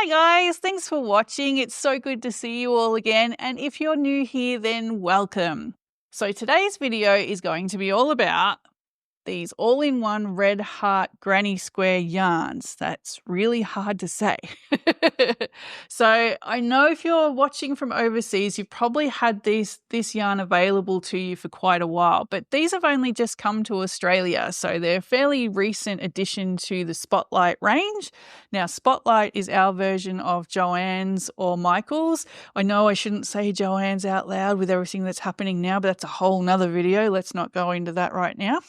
Hi guys, thanks for watching. It's so good to see you all again. And if you're new here, then welcome. So today's video is going to be all about these all-in-one red heart granny square yarns. That's really hard to say. So I know if you're watching from overseas, you've probably had this yarn available to you for quite a while, but these have only just come to Australia. So they're a fairly recent addition to the Spotlight range. Now, Spotlight is our version of Joann's or Michael's. I know I shouldn't say Joann's out loud with everything that's happening now, but that's a whole nother video. Let's not go into that right now.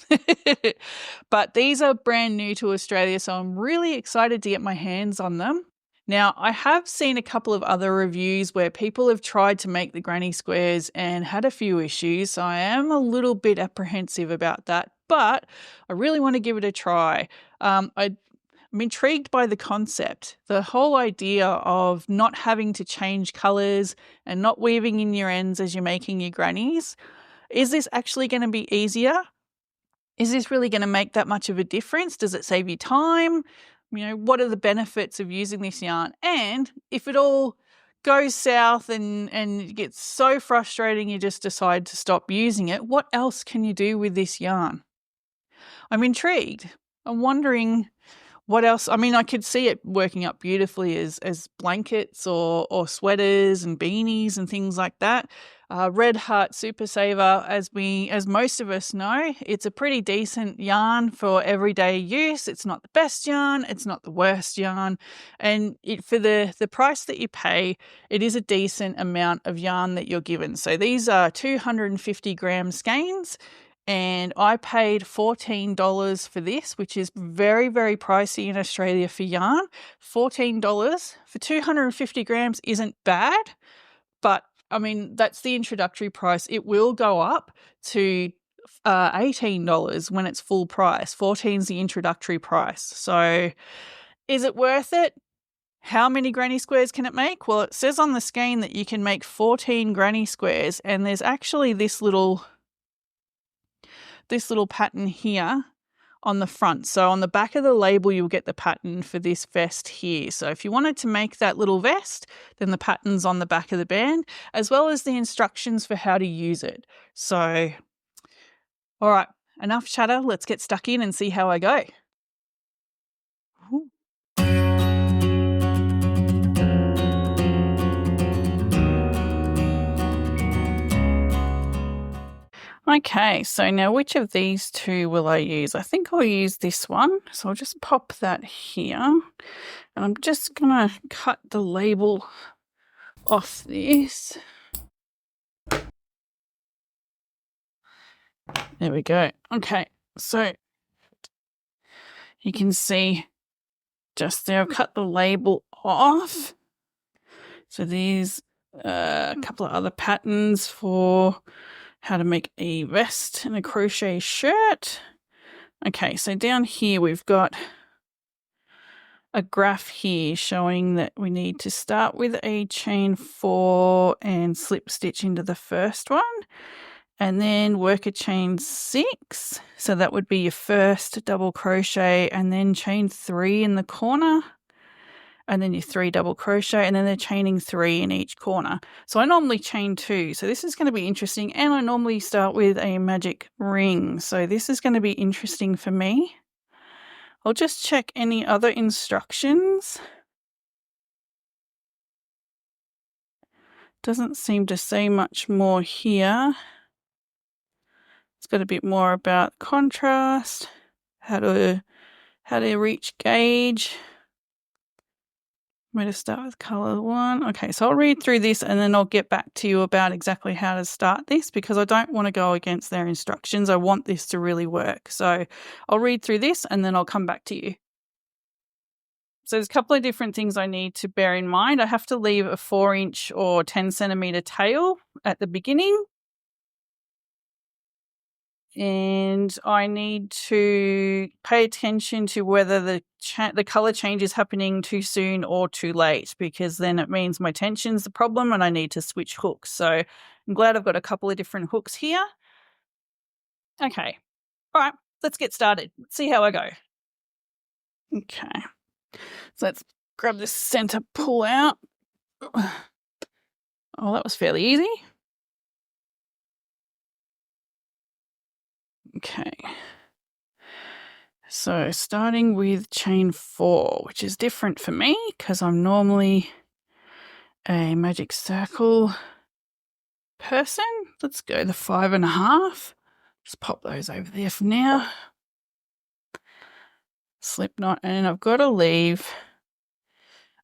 But these are brand new to Australia, so I'm really excited to get my hands on them. Now, I have seen a couple of other reviews where people have tried to make the granny squares and had a few issues, so I am a little bit apprehensive about that, but I really want to give it a try. I'm intrigued by the concept, the whole idea of not having to change colours and not weaving in your ends as you're making your grannies. Is this actually going to be easier? Is this really going to make that much of a difference? Does it save you time? You know, what are the benefits of using this yarn? And if it all goes south and it gets so frustrating you just decide to stop using it, what else can you do with this yarn? I'm intrigued. I'm wondering what else. I mean, I could see it working up beautifully as blankets or sweaters and beanies and things like that. Red Heart Super Saver, as most of us know, it's a pretty decent yarn for everyday use. It's not the best yarn, it's not the worst yarn, and for the price that you pay, it is a decent amount of yarn that you're given. So these are 250 gram skeins, and I paid $14 for this, which is very, very pricey in Australia for yarn. $14 for 250 grams isn't bad, but I mean, that's the introductory price. It will go up to $18 when it's full price. 14 is the introductory price. So is it worth it? How many granny squares can it make? Well, it says on the skein that you can make 14 granny squares, and there's actually this little pattern here on the front. So on the back of the label, you'll get the pattern for this vest here. So if you wanted to make that little vest, then the pattern's on the back of the band, as well as the instructions for how to use it. So, all right, enough chatter. Let's get stuck in and see how I go. Ooh. Okay, so now which of these two will I use? I think I'll use this one. So I'll just pop that here. And I'm just going to cut the label off this. There we go. Okay, so you can see just there, I've cut the label off. So there's a couple of other patterns for how to make a vest and a crochet shirt. Okay, so down here we've got a graph here showing that we need to start with a chain 4 and slip stitch into the first one, and then work a chain 6. So that would be your first double crochet, and then chain 3 in the corner, and then your 3 double crochet, and then they're chaining 3 in each corner. So I normally chain 2. So this is going to be interesting. And I normally start with a magic ring. So this is going to be interesting for me. I'll just check any other instructions. Doesn't seem to say much more here. It's got a bit more about contrast, how to reach gauge. I'm going to start with color 1. Okay, so I'll read through this and then I'll get back to you about exactly how to start this, because I don't want to go against their instructions. I want this to really work. So I'll read through this and then I'll come back to you. So there's a couple of different things I need to bear in mind. I have to leave a 4-inch or 10 centimeter tail at the beginning. And I need to pay attention to whether the color change is happening too soon or too late, because then it means my tension's the problem and I need to switch hooks. So I'm glad I've got a couple of different hooks here. Okay. All right, let's get started. Let's see how I go. Okay. So let's grab this center pull out. Oh, that was fairly easy. Okay. So starting with chain 4, which is different for me because I'm normally a magic circle person. Let's go the 5.5. Just pop those over there for now. Slip knot, and I've got to leave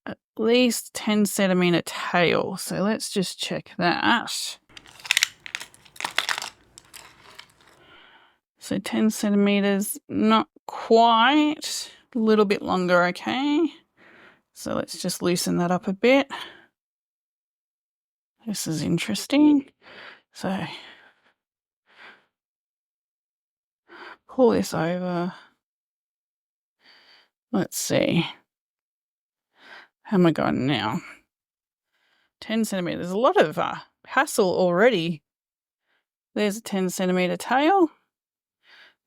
at least 10 centimeter tail. So let's just check that. So 10 centimeters, not quite, a little bit longer, okay. So let's just loosen that up a bit. This is interesting. So pull this over. Let's see. How am I going now? 10 centimeters, a lot of hassle already. There's a 10 centimeter tail.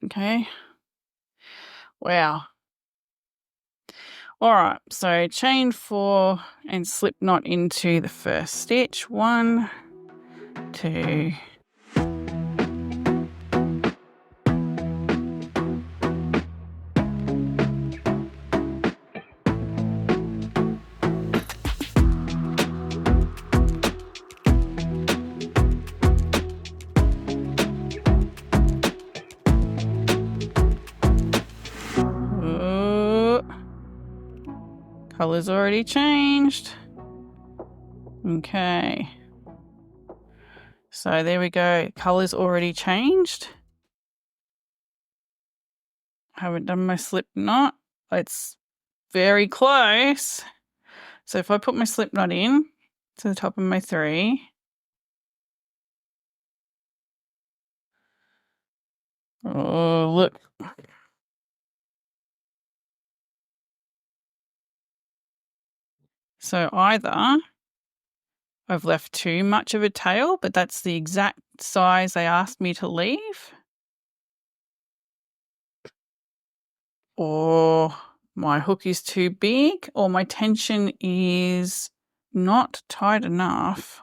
Okay. Wow. All right, so chain 4 and slip knot into the first stitch. 1, 2. Color's already changed. Okay. So there we go. Color's already changed. Haven't done my slip knot. It's very close. So if I put my slip knot in to the top of my 3. Oh, look. So either I've left too much of a tail, but that's the exact size they asked me to leave, or my hook is too big, or my tension is not tight enough.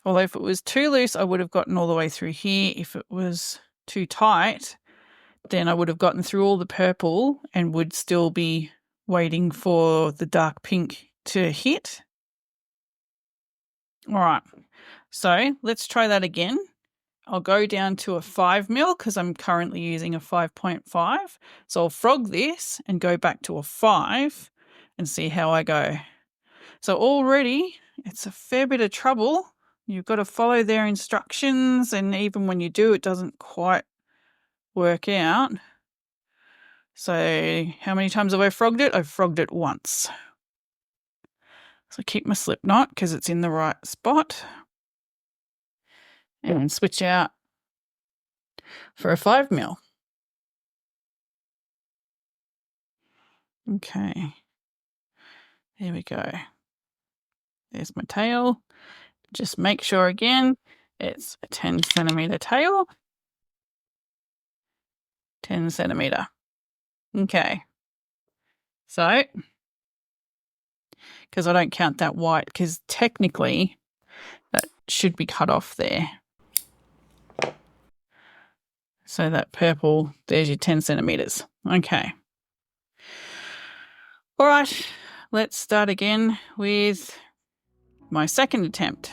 Although if it was too loose, I would have gotten all the way through here. If it was too tight, then I would have gotten through all the purple and would still be waiting for the dark pink to hit. All right, so let's try that again. I'll go down to a 5 mil because I'm currently using a 5.5. So I'll frog this and go back to a 5 and see how I go. So already it's a fair bit of trouble. You've got to follow their instructions, and even when you do, it doesn't quite work out. So how many times have I frogged it? I've frogged it once. So keep my slip knot because it's in the right spot. And switch out for a 5 mil. Okay. There we go. There's my tail. Just make sure again, it's a 10 centimeter tail. 10 centimeter. Okay. So, because I don't count that white, because technically that should be cut off there. So that purple, there's your 10 centimeters. Okay. All right, let's start again with my second attempt.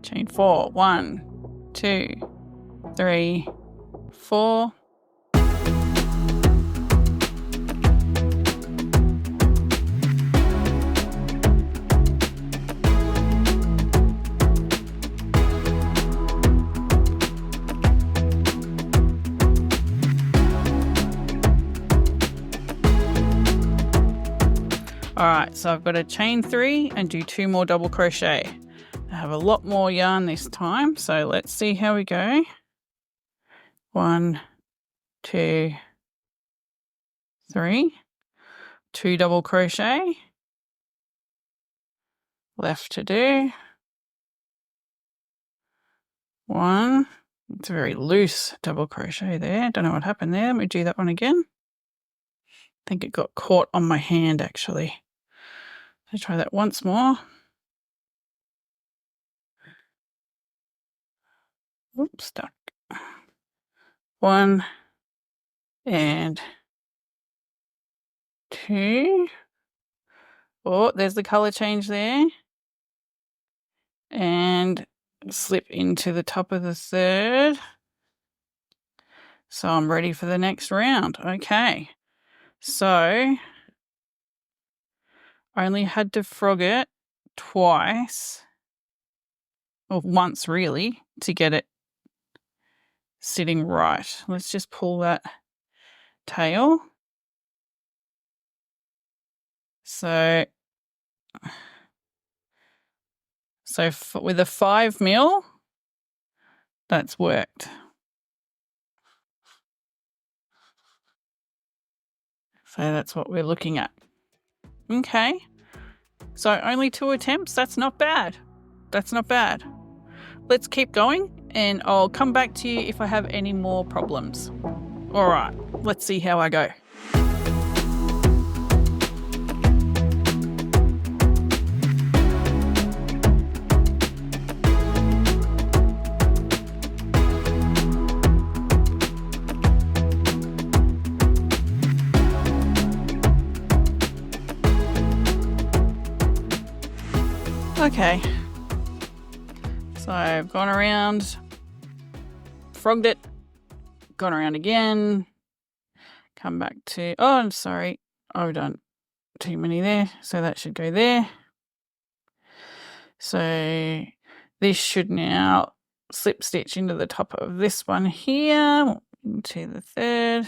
Chain 4, 1, 2, 3, 4. All right, so I've got to chain 3 and do 2 more double crochet. I have a lot more yarn this time, so let's see how we go. 1, 2, 3. 2 double crochet. Left to do. 1. It's a very loose double crochet there. Don't know what happened there. Let me do that one again. think it got caught on my hand actually. Let's try that once more. Oops, stuck. 1 and 2. Oh, there's the color change there. And slip into the top of the 3rd. So I'm ready for the next round. Okay. So I only had to frog it twice, or once really, to get it sitting right. Let's just pull that tail. So with a 5 mil, that's worked. So that's what we're looking at. Okay. So only 2 attempts. That's not bad. That's not bad. Let's keep going and I'll come back to you if I have any more problems. All right, let's see how I go. Okay, so I've gone around, frogged it, gone around again, come back to, oh, I'm sorry, I've done too many there, so that should go there. So this should now slip stitch into the top of this one here, into the 3rd.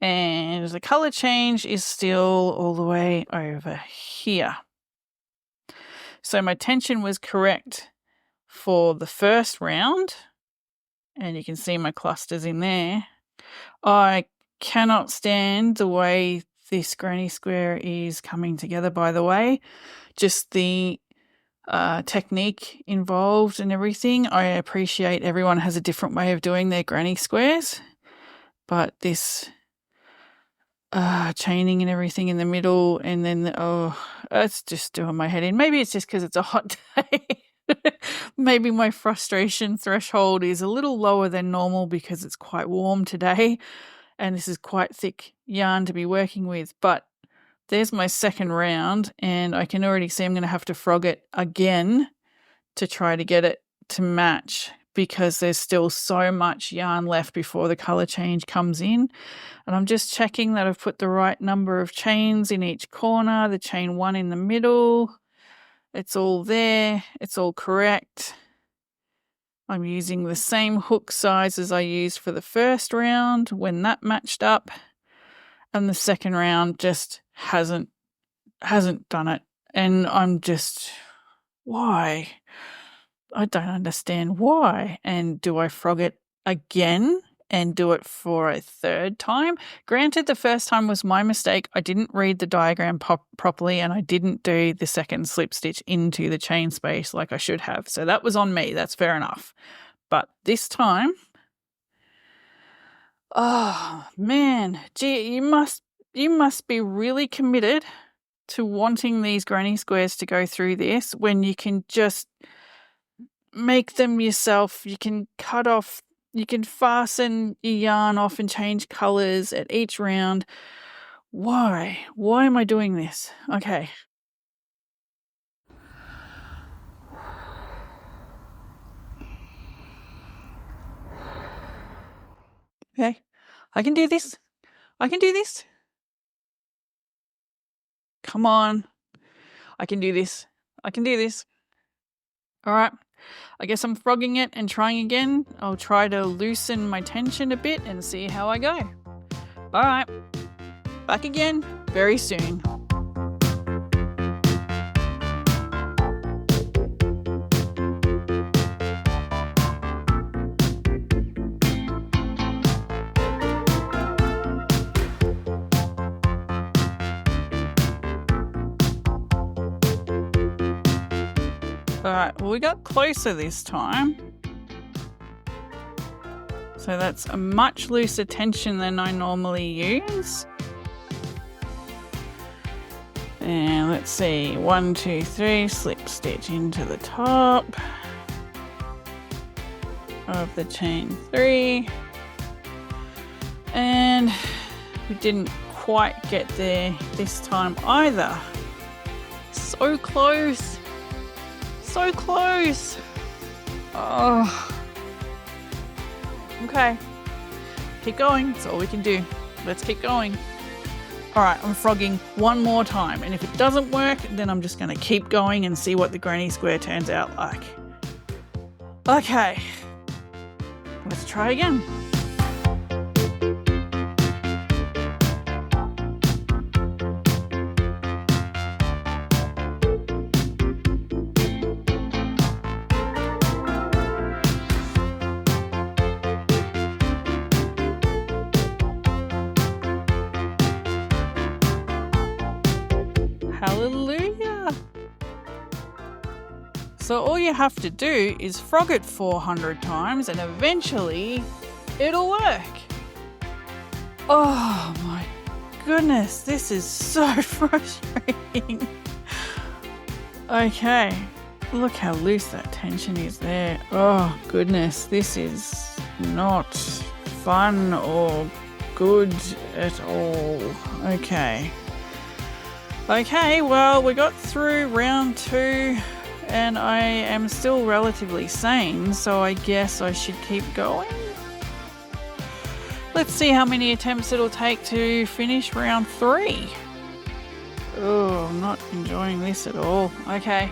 And the color change is still all the way over here. So my tension was correct for the first round. And you can see my clusters in there. I cannot stand the way this granny square is coming together, by the way. Just the technique involved and everything. I appreciate everyone has a different way of doing their granny squares. But this chaining and everything in the middle, and then it's just doing my head in. Maybe it's just because it's a hot day. Maybe my frustration threshold is a little lower than normal because it's quite warm today and this is quite thick yarn to be working with. But there's my second round and I can already see I'm going to have to frog it again to try to get it to match, because there's still so much yarn left before the color change comes in. And I'm just checking that I've put the right number of chains in each corner, the chain 1 in the middle. It's all there. It's all correct. I'm using the same hook size as I used for the first round when that matched up. And the second round just hasn't done it. And I'm just, why? I don't understand why. And do I frog it again and do it for a 3rd time? Granted, the first time was my mistake. I didn't read the diagram properly and I didn't do the second slip stitch into the chain space like I should have. So that was on me. That's fair enough. But this time, oh man, gee, you must be really committed to wanting these granny squares to go through this when you can just make them yourself. You can cut off, you can fasten your yarn off and change colors at each round. Why am I doing this? Okay. Okay, I can do this. I can do this. Come on. I can do this. I can do this. All right. I guess I'm frogging it and trying again. I'll try to loosen my tension a bit and see how I go. All right. Back again very soon. All right, well, we got closer this time. So that's a much looser tension than I normally use. And let's see, 1, 2, 3, slip stitch into the top of the chain 3. And we didn't quite get there this time either. So close. So close. Oh. Okay. Keep going. That's all we can do. Let's keep going. All right, I'm frogging one more time, and if it doesn't work, then I'm just going to keep going and see what the granny square turns out like. Okay. Let's try again. Hallelujah! So all you have to do is frog it 400 times and eventually it'll work. Oh my goodness, this is so frustrating. Okay, look how loose that tension is there. Oh goodness, this is not fun or good at all. Okay, well, we got through round 2 and I am still relatively sane, so I guess I should keep going. Let's see how many attempts it'll take to finish round 3. Oh, I'm not enjoying this at all. Okay.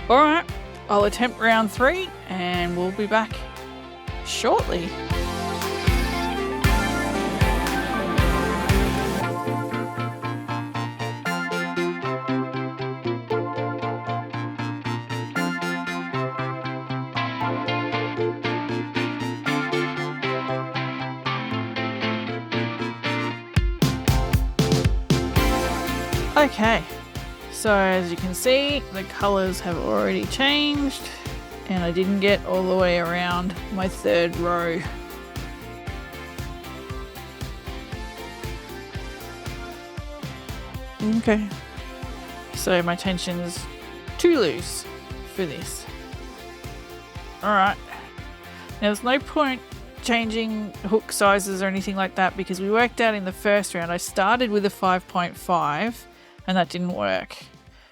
Alright, I'll attempt round 3 and we'll be back shortly. Okay, so as you can see, the colours have already changed and I didn't get all the way around my 3rd row. Okay, so my tension is too loose for this. Alright, now there's no point changing hook sizes or anything like that because we worked out in the first round I started with a 5.5 and that didn't work.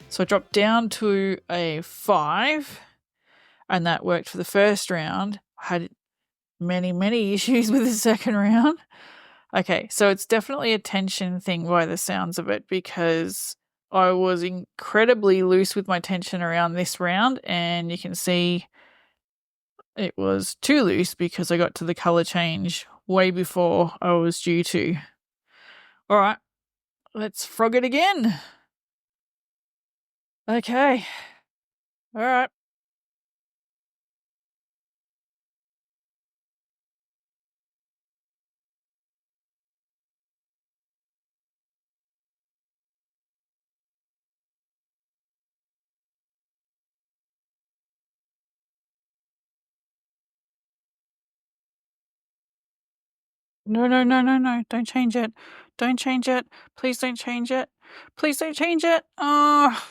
So I dropped down to a 5 and that worked for the first round. I had many issues with the second round. Okay, so it's definitely a tension thing by the sounds of it because I was incredibly loose with my tension around this round and you can see it was too loose because I got to the colour change way before I was due to. All right, let's frog it again. Okay. All right. No. Don't change it. Don't change it. Please don't change it. Please don't change it. Oh.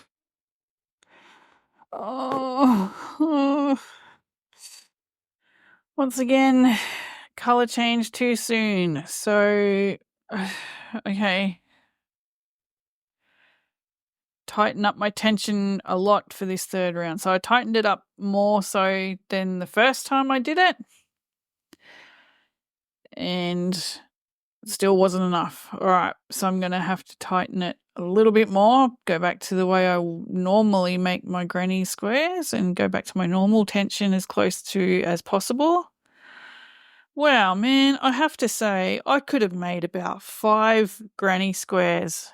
Once again, color change too soon. So, okay. Tighten up my tension a lot for this 3rd round. So I tightened it up more so than the first time I did it. And it still wasn't enough. All right, so I'm going to have to tighten it a little bit more, go back to the way I normally make my granny squares and go back to my normal tension as close to as possible. Wow, man, I have to say I could have made about 5 granny squares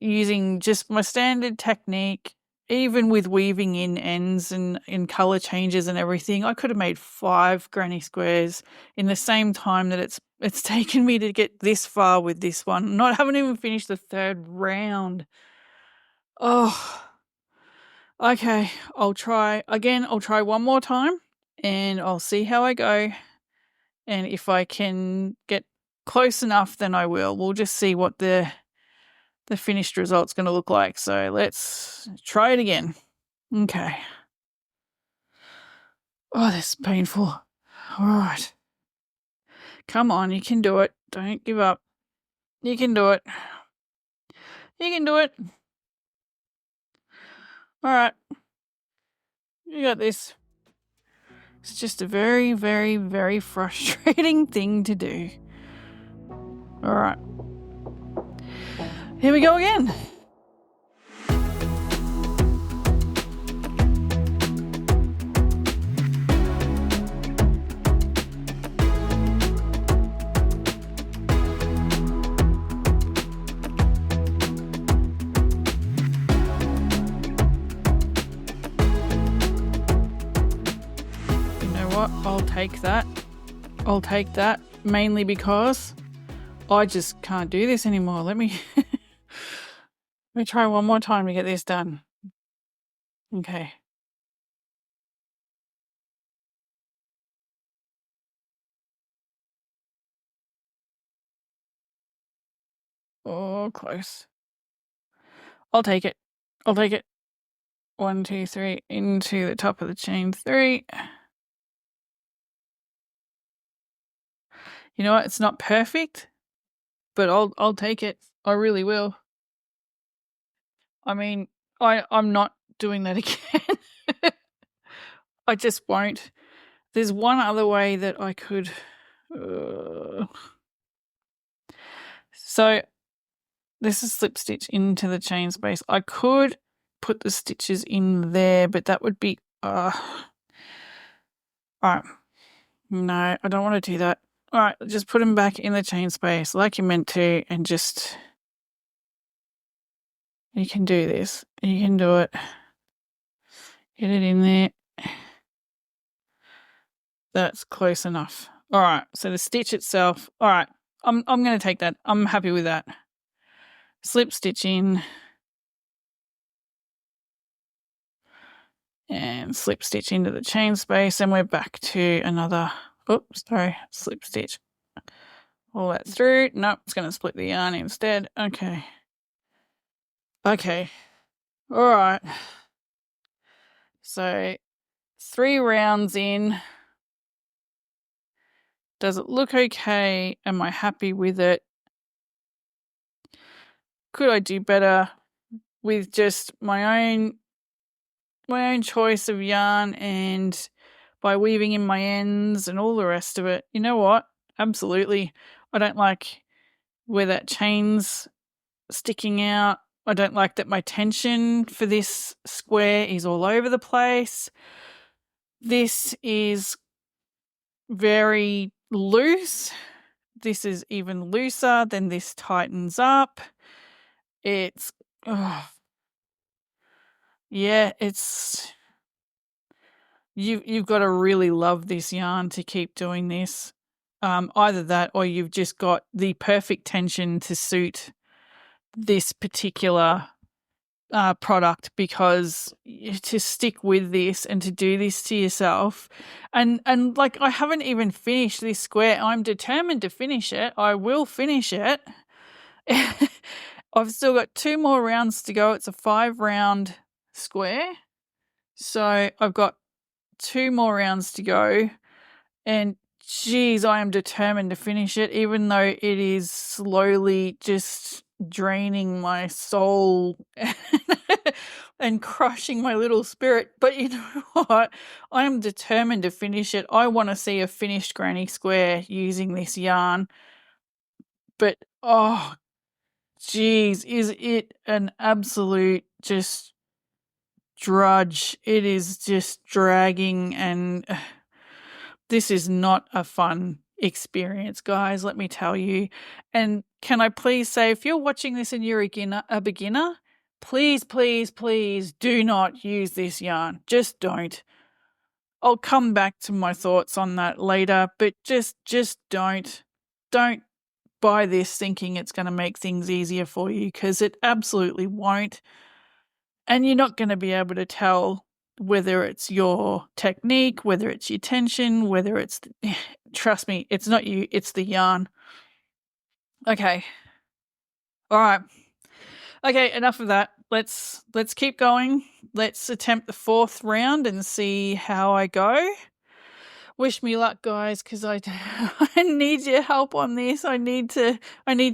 using just my standard technique, even with weaving in ends and in color changes and everything. I could have made 5 granny squares in the same time that it's taken me to get this far with this one. I haven't even finished the 3rd round. Oh, okay. I'll try again. I'll try one more time and I'll see how I go. And if I can get close enough, then I will. We'll just see what the finished result's going to look like. So let's try it again. Okay. Oh, this is painful. All right. Come on, you can do it. Don't give up. You can do it. You can do it. All right. You got this. It's just a very, very, very frustrating thing to do. All right. Here we go again. I'll take that. I'll take that, mainly because I just can't do this anymore. Let me try one more time to get this done. Okay. Oh, close. I'll take it. I'll take it. 1, 2, 3 into the top of the chain 3. You know what? It's not perfect, but I'll take it. I really will. I mean, I'm not doing that again. I just won't. There's one other way that I could. So this is slip stitch into the chain space. I could put the stitches in there, but that would be. All right. No, I don't want to do that. All right, just put them back in the chain space like you meant to, and just. You can do this. You can do it. Get it in there. That's close enough. All right, so the stitch itself. All right, I'm going to take that. I'm happy with that. Slip stitch in. And slip stitch into the chain space, and we're back to another, slip stitch. All that through. Nope, it's going to split the yarn instead. Okay. Okay. All right. So 3 rounds in. Does it look okay? Am I happy with it? Could I do better with just my own choice of yarn and by weaving in my ends and all the rest of it? You know what? Absolutely. I don't like where that chain's sticking out. I don't like that my tension for this square is all over the place. This is very loose. This is even looser, then this tightens up. It's, yeah, it's, you've got to really love this yarn to keep doing this. Either that or you've just got the perfect tension to suit this particular product, because to stick with this and to do this to yourself, and like, I haven't even finished this square. I'm determined to finish it. I will finish it. I've still got 2 more rounds to go. It's a 5-round square, so I've got 2 more rounds to go, and geez, I am determined to finish it, even though it is slowly just draining my soul and crushing my little spirit. But you know what? I am determined to finish it. I want to see a finished granny square using this yarn. But oh, geez, is it an absolute just drudge. It is just dragging, and this is not a fun experience, guys, let me tell you. And can I please say, if you're watching this and you're a beginner, please, please, please do not use this yarn. Just don't. I'll come back to my thoughts on that later, but just don't. Don't buy this thinking it's going to make things easier for you, because it absolutely won't. And you're not going to be able to tell whether it's your technique, whether it's your tension, whether it's, trust me, it's not you, it's the yarn. Okay. All right. Okay, enough of that. Let's keep going. Let's attempt the 4th round and see how I go. Wish me luck, guys, because I need your help on this. I need to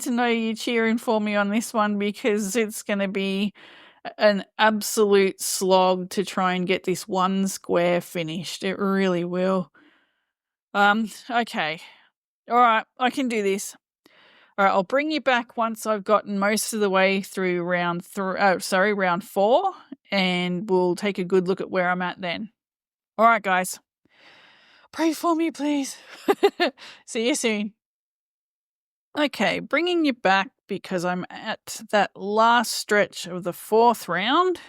know you cheering for me on this one, because it's going to be an absolute slog to try and get this one square finished. It really will. Okay. All right, I can do this. All right, I'll bring you back once I've gotten most of the way through round 4, and we'll take a good look at where I'm at then. All right, guys. Pray for me, please. See you soon. Okay, bringing you back because I'm at that last stretch of the 4th round.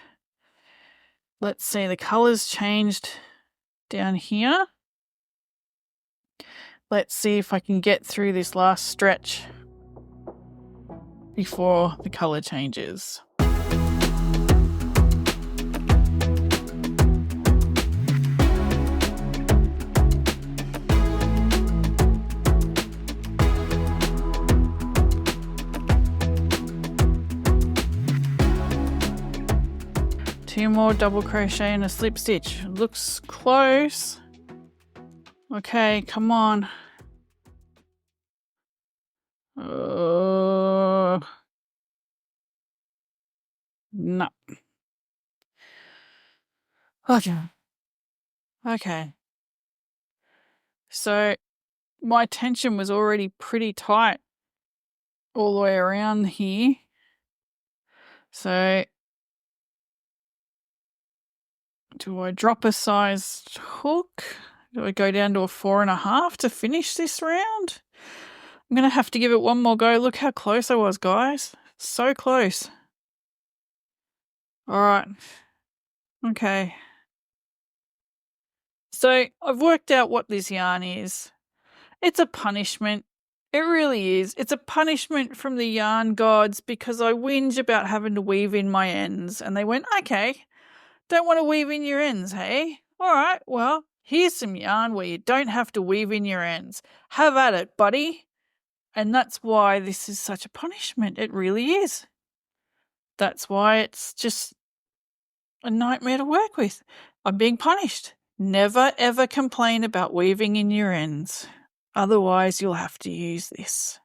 Let's see, the colors changed down here. Let's see if I can get through this last stretch before the color changes. Two more double crochet and a slip stitch. Looks close. Okay, come on. No. Okay. So my tension was already pretty tight all the way around here. So do I drop a sized hook? Do I go down to a 4.5 to finish this round? I'm going to have to give it one more go. Look how close I was, guys. So close. All right. Okay. So I've worked out what this yarn is. It's a punishment. It really is. It's a punishment from the yarn gods because I whinge about having to weave in my ends. And they went, okay, don't want to weave in your ends, hey? All right, well, here's some yarn where you don't have to weave in your ends. Have at it, buddy. And that's why this is such a punishment. It really is. That's why it's just a nightmare to work with. I'm being punished. Never, ever complain about weaving in your ends. Otherwise, you'll have to use this.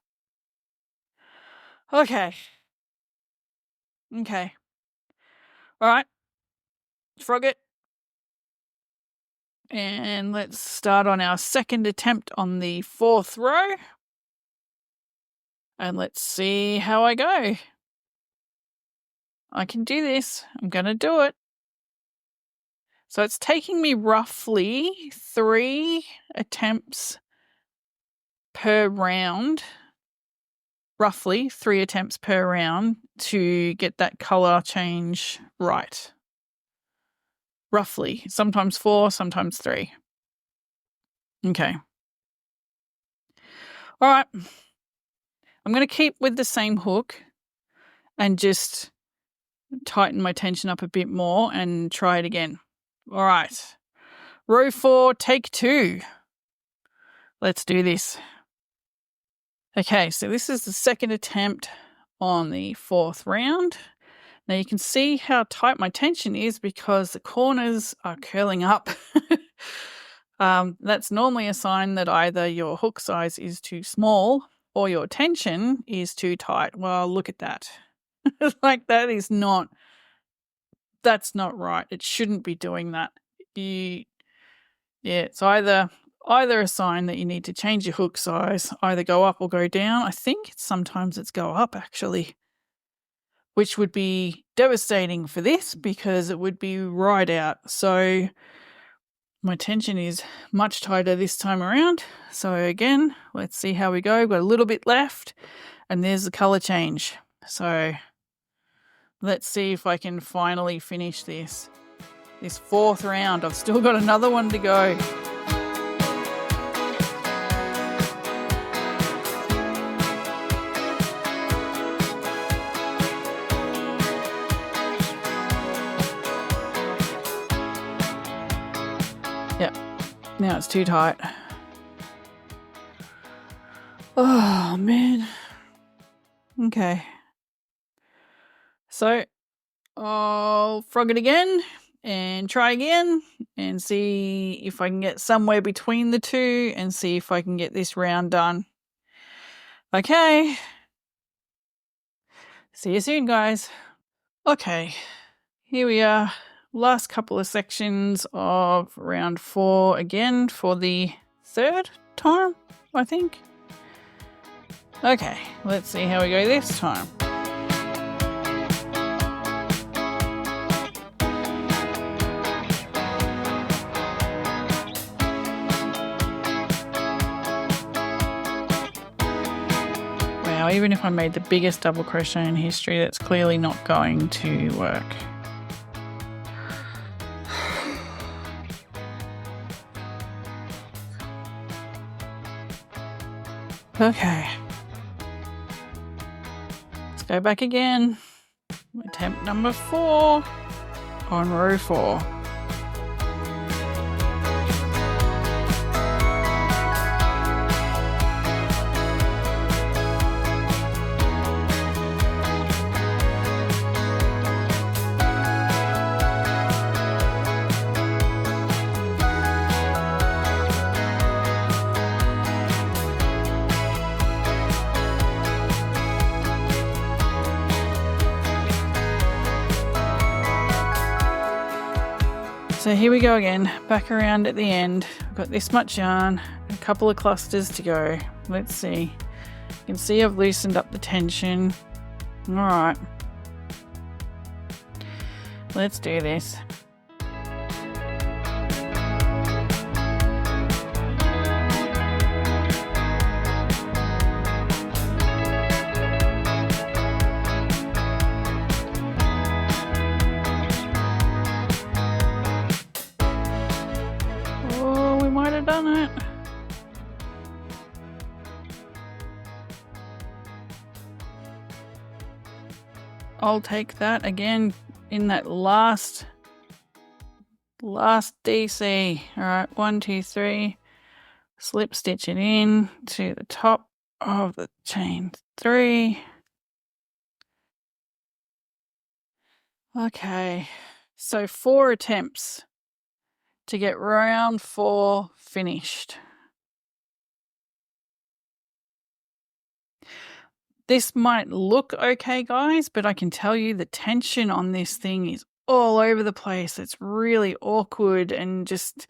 Okay. Okay. All right. Frog it. And let's start on our 2nd attempt on the 4th row. And let's see how I go. I can do this. I'm going to do it. So it's taking me roughly 3 attempts per round. Roughly 3 attempts per round to get that color change right. Roughly. Sometimes 4, sometimes 3. Okay. All right. I'm going to keep with the same hook and just tighten my tension up a bit more and try it again. All right. Row 4, take 2. Let's do this. Okay, so this is the 2nd attempt on the 4th round. Now you can see how tight my tension is because the corners are curling up. That's normally a sign that either your hook size is too small or your tension is too tight. Well, look at that. Like that's not right. It shouldn't be doing that. It's either a sign that you need to change your hook size, either go up or go down. I think sometimes it's go up actually, which would be devastating for this because it would be right out. So my tension is much tighter this time around. So again, let's see how we go. Got a little bit left and there's the color change. So let's see if I can finally finish this 4th round. I've still got another one to go. Now it's too tight. Oh man. Okay. So I'll frog it again and try again and see if I can get somewhere between the two and see if I can get this round done. Okay. See you soon, guys. Okay. Here we are. Last couple of sections of round 4 again for the 3rd time, I think. Okay, let's see how we go this time. Wow, even if I made the biggest double crochet in history, that's clearly not going to work. Okay. Let's go back again. Attempt number 4 on row 4. So here we go again, back around at the end. I've got this much yarn, a couple of clusters to go. Let's see. You can see I've loosened up the tension. All right. Let's do this. Done it. I'll take that again in that last DC. All right, 1, 2, 3. Slip stitch it in to the top of the chain 3. Okay, so 4 attempts to get round 4 finished. This might look okay, guys, but I can tell you the tension on this thing is all over the place. It's really awkward, and just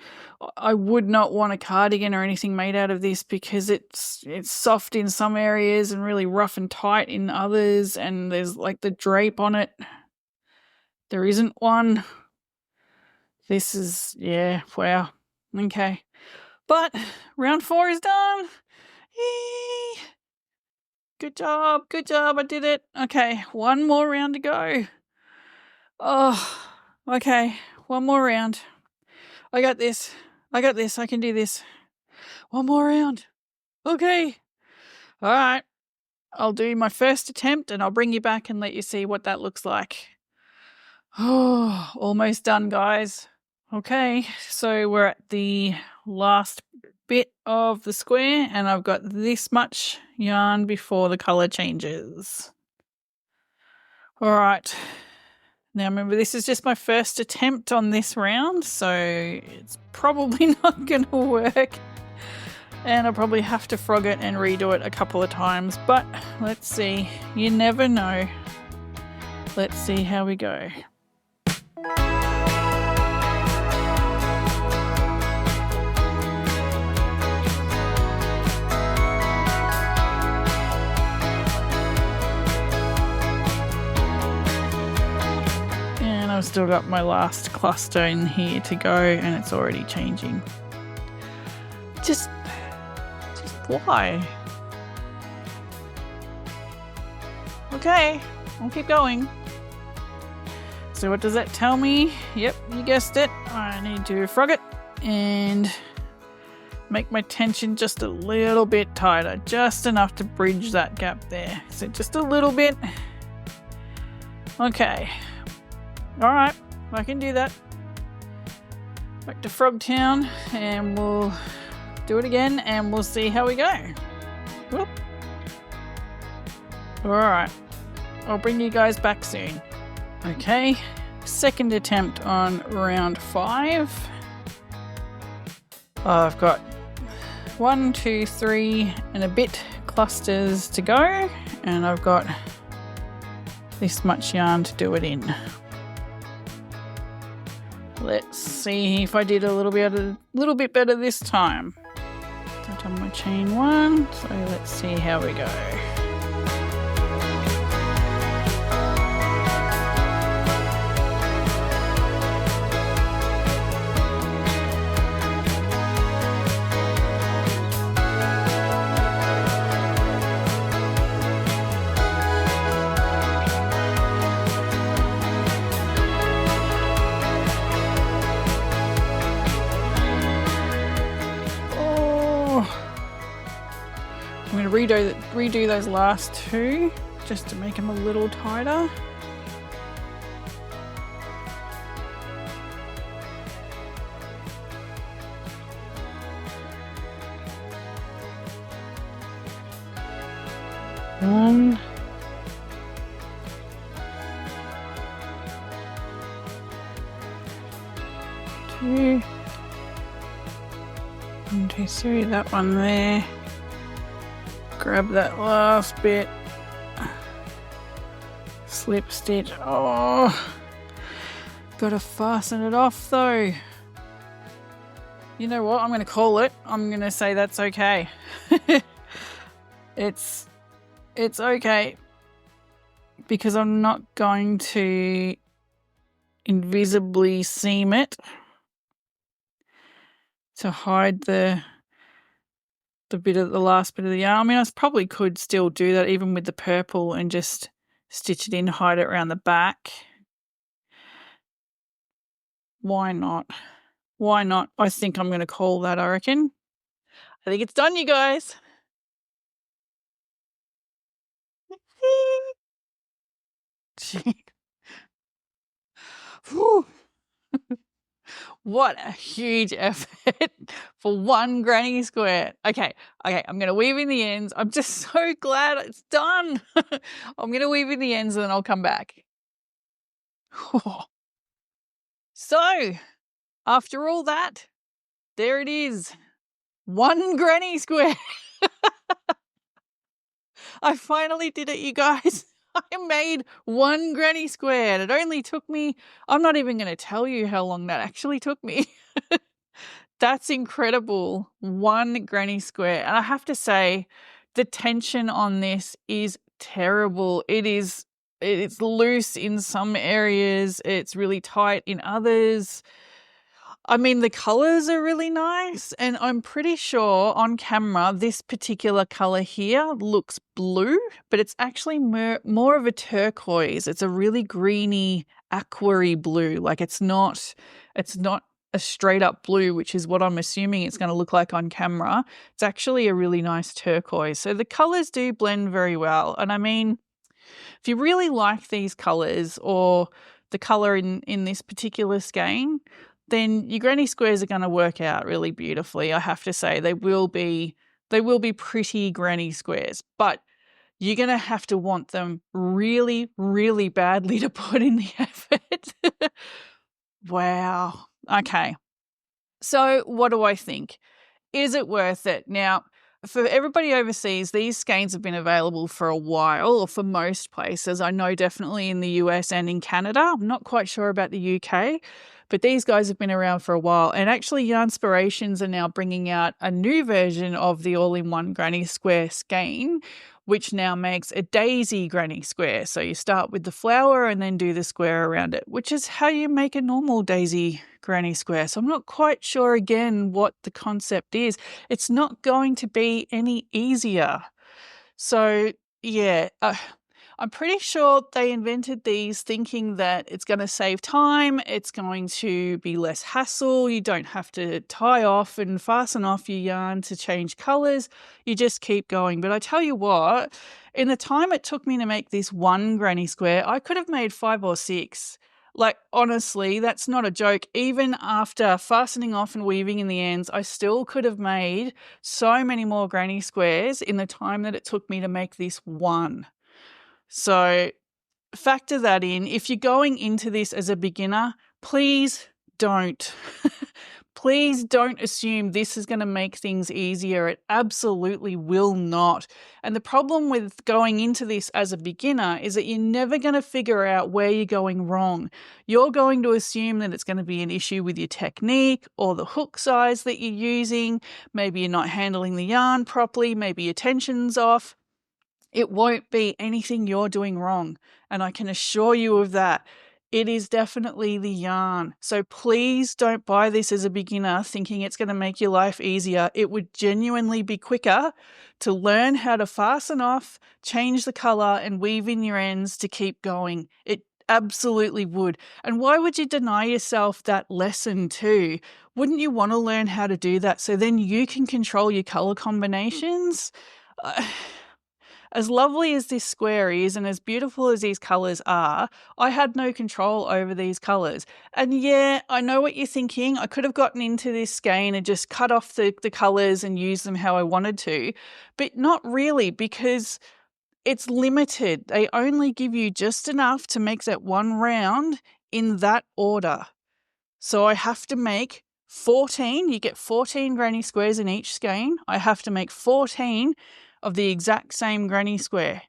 I would not want a cardigan or anything made out of this because it's soft in some areas and really rough and tight in others, and there's like the drape on it. There isn't one. This is, yeah, wow. Okay. But round 4 is done. Yay! Good job. Good job. I did it. Okay. One more round to go. Oh, okay. One more round. I got this. I got this. I can do this. One more round. Okay. All right. I'll do my first attempt and I'll bring you back and let you see what that looks like. Oh, almost done, guys. Okay, so we're at the last bit of the square and I've got this much yarn before the colour changes. All right, now remember this is just my first attempt on this round, so it's probably not going to work and I'll probably have to frog it and redo it a couple of times, but let's see, you never know. Let's see how we go. I've still got my last cluster in here to go and it's already changing. Just why? Okay, I'll keep going. So what does that tell me? Yep, you guessed it. I need to frog it and make my tension just a little bit tighter, just enough to bridge that gap there. So just a little bit. Okay. All right, I can do that. back to Frogtown, and we'll do it again and we'll see how we go. Whoop. Alright, I'll bring you guys back soon. Okay, second attempt on round 5. I've got 1, 2, 3 and a bit clusters to go, and I've got this much yarn to do it in. Let's see if I did a little bit better this time. I've done my chain 1, so let's see how we go. I'm going to redo those last 2 just to make them a little tighter. One. 2. 1, 2, 3, that one there. Grab that last bit, slip stitch. Oh, gotta fasten it off though. You know what? I'm gonna call it. I'm gonna say that's okay. It's okay, because I'm not going to invisibly seam it to hide the last bit of the yarn. I mean, I probably could still do that even with the purple and just stitch it in, hide it around the back. Why not? Why not? I think I'm going to call that, I reckon. I think it's done, you guys. What a huge effort for one granny square. Okay, I'm going to weave in the ends. I'm just so glad it's done. I'm going to weave in the ends and then I'll come back. So, after all that, there it is. One granny square. I finally did it, you guys. I made one granny square, and it only took me, I'm not even going to tell you how long that actually took me. That's incredible. One granny square. And I have to say, the tension on this is terrible. It's loose in some areas. It's really tight in others. I mean, the colors are really nice, and I'm pretty sure on camera this particular color here looks blue, but it's actually more of a turquoise. It's a really greeny, aqua-y blue. Like it's not a straight up blue, which is what I'm assuming it's going to look like on camera. It's actually a really nice turquoise. So the colors do blend very well. And I mean, if you really like these colors or the color in this particular skein, then your granny squares are going to work out really beautifully. I have to say they will be pretty granny squares, but you're going to have to want them really, really badly to put in the effort. Wow. Okay. So what do I think? Is it worth it? Now, for everybody overseas, these skeins have been available for a while, or for most places. I know definitely in the US and in Canada. I'm not quite sure about the UK, but these guys have been around for a while. And actually, Yarnspirations are now bringing out a new version of the all-in-one granny square skein, which now makes a daisy granny square. So you start with the flower and then do the square around it, which is how you make a normal daisy granny square. So I'm not quite sure again what the concept is. It's not going to be any easier. So yeah, I'm pretty sure they invented these thinking that it's going to save time, it's going to be less hassle, you don't have to tie off and fasten off your yarn to change colours, you just keep going. But I tell you what, in the time it took me to make this one granny square, I could have made 5 or 6. Like, honestly, that's not a joke. Even after fastening off and weaving in the ends, I still could have made so many more granny squares in the time that it took me to make this one. So factor that in. If you're going into this as a beginner, please don't. Please don't assume this is going to make things easier. It absolutely will not. And the problem with going into this as a beginner is that you're never going to figure out where you're going wrong. You're going to assume that it's going to be an issue with your technique or the hook size that you're using. Maybe you're not handling the yarn properly. Maybe your tension's off. It won't be anything you're doing wrong, and I can assure you of that. It is definitely the yarn. So please don't buy this as a beginner thinking it's going to make your life easier. It would genuinely be quicker to learn how to fasten off, change the color, and weave in your ends to keep going. It absolutely would. And why would you deny yourself that lesson too? Wouldn't you want to learn how to do that so then you can control your color combinations? As lovely as this square is and as beautiful as these colours are, I had no control over these colours. And yeah, I know what you're thinking. I could have gotten into this skein and just cut off the colours and used them how I wanted to, but not really, because it's limited. They only give you just enough to make that one round in that order. So I have to make 14. You get 14 granny squares in each skein. I have to make 14 of the exact same granny square.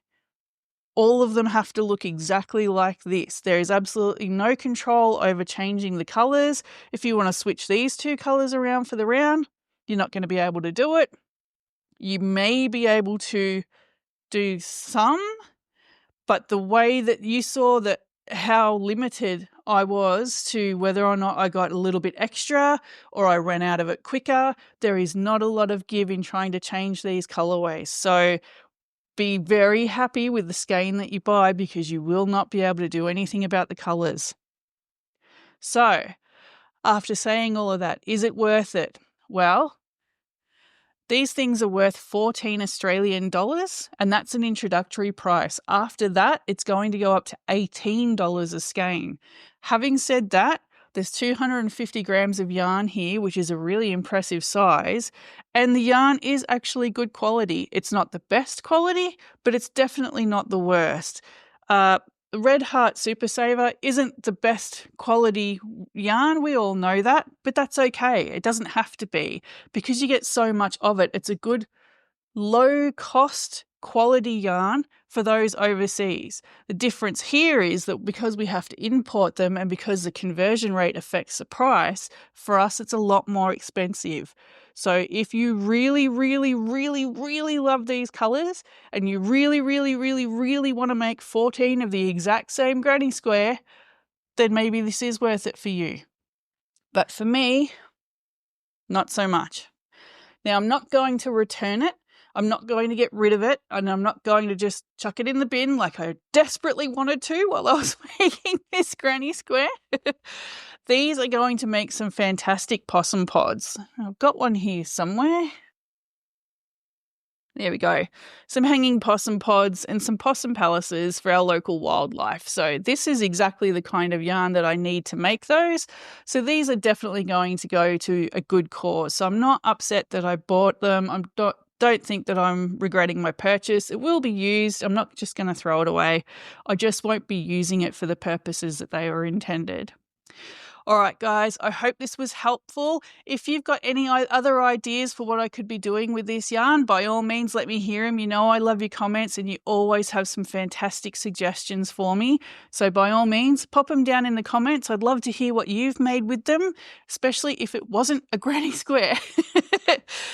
All of them have to look exactly like this. There is absolutely no control over changing the colours. If you want to switch these two colours around for the round, you're not going to be able to do it. You may be able to do some, but the way that you saw that how limited I was to whether or not I got a little bit extra or I ran out of it quicker, there is not a lot of give in trying to change these colorways. So be very happy with the skein that you buy, because you will not be able to do anything about the colors. So after saying all of that, is it worth it? Well, these things are worth 14 Australian dollars, and that's an introductory price. After that, it's going to go up to $18 a skein. Having said that, there's 250 grams of yarn here, which is a really impressive size, and the yarn is actually good quality. It's not the best quality, but it's definitely not the worst. Red Heart Super Saver isn't the best quality yarn, we all know that, but that's okay. It doesn't have to be, because you get so much of it. It's a good low cost quality yarn for those overseas. The difference here is that because we have to import them and because the conversion rate affects the price, for us it's a lot more expensive. So if you really, really, really, really love these colours and you really, really, really, really want to make 14 of the exact same granny square, then maybe this is worth it for you. But for me, not so much. Now, I'm not going to return it. I'm not going to get rid of it, and I'm not going to just chuck it in the bin like I desperately wanted to while I was making this granny square. These are going to make some fantastic possum pods. I've got one here somewhere. There we go. Some hanging possum pods and some possum palaces for our local wildlife. So this is exactly the kind of yarn that I need to make those. So these are definitely going to go to a good cause. So I'm not upset that I bought them. Don't think that I'm regretting my purchase. It will be used. I'm not just going to throw it away. I just won't be using it for the purposes that they were intended. All right, guys, I hope this was helpful. If you've got any other ideas for what I could be doing with this yarn, by all means, let me hear them. You know I love your comments and you always have some fantastic suggestions for me. So by all means, pop them down in the comments. I'd love to hear what you've made with them, especially if it wasn't a granny square.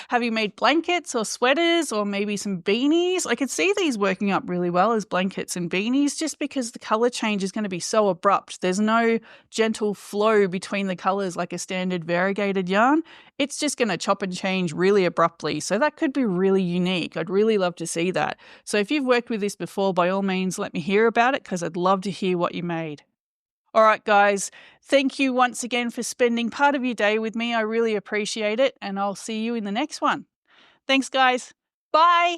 Have you made blankets or sweaters or maybe some beanies? I could see these working up really well as blankets and beanies, just because the colour change is going to be so abrupt. There's no gentle flow between the colours like a standard variegated yarn. It's just going to chop and change really abruptly. So that could be really unique. I'd really love to see that. So if you've worked with this before, by all means, let me hear about it, because I'd love to hear what you made. All right, guys, thank you once again for spending part of your day with me. I really appreciate it, and I'll see you in the next one. Thanks, guys. Bye.